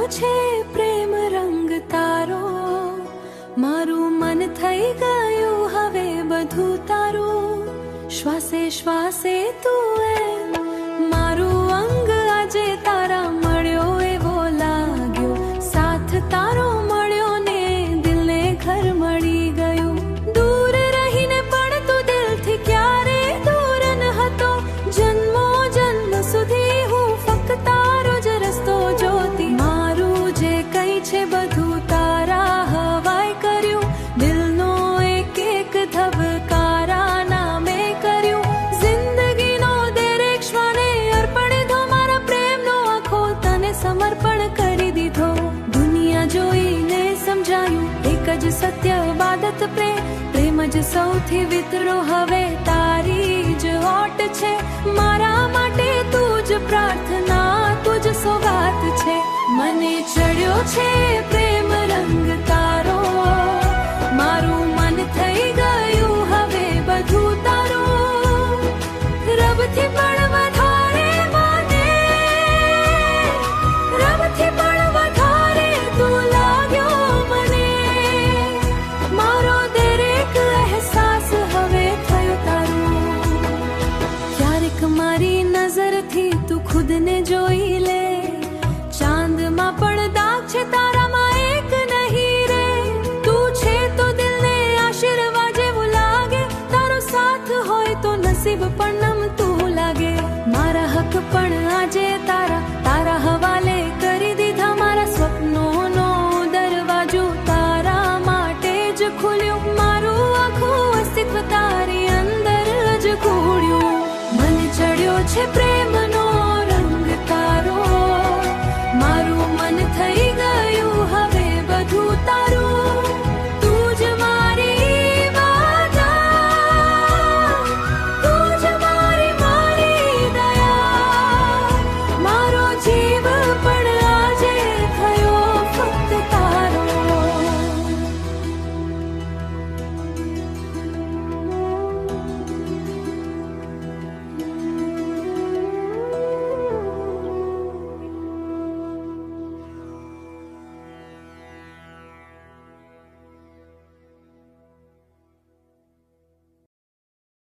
છે પ્રેમ રંગ તારો, મારું મન થઈ ગયું હવે બધું તારું. શ્વાસે શ્વાસે તું એમ મારું અંગ આજે તારા મળ્યો એવો લાગ્યો. સાથ તારો મળ્યો ને દિલને ઘર મળી ગયું. દૂર રહીને પણ તું દિલથી ક્યારે દૂર ન હતો. જન્મો જન્મ સુધી હું ફક્ત તારો જ રસ્તો જોતી. મારું જે કંઈ છે બધું તારા હવાય કર્યું. દિલનો એક એક ધબકારા નામે કર્યું. જિંદગીનો દરેક શ્વાને અર્પણ દો મારા પ્રેમનો આખો તને સમર્પણ કરી દીધો. દુનિયા જોઈને સમજાયું એક જ સત્ય બાદત પ્રેમ જ સૌથી વિતરો હવે તારી જ હોટ છે. મારા માટે તું જ પ્રાર્થના તું જ સોગાત છે. મને ચડ્યો છે પ્રેમ રંગ તારો, મારું મન થઈ ગયું હવે બધું તારું. રબથી પણ વધારે મને, રબથી પણ વધારે તું લાગ્યો મને. મારો દરેક અહેસાસ હવે થયો તારું. ક્યારેક મારી નજરથી તું ખુદને જોઈ લે. ચાંદમાં પણ દાગ છે તારામાં એક નહીં રે. તું છે તો દિલને આશીર્વાદ જેવું લાગે. તારો સાથ હોય તો નસીબ પણ નમતું લાગે. મારા હક પણ આજે તારા હવાલે કરી દીધા. મારા સ્વપ્નોનો દરવાજો તારા માટે જ ખુલ્યો. મારું આખું અસ્તિત્વ તારી અંદર જ ઘોડ્યું. મને ચડ્યો છે પ્રેમ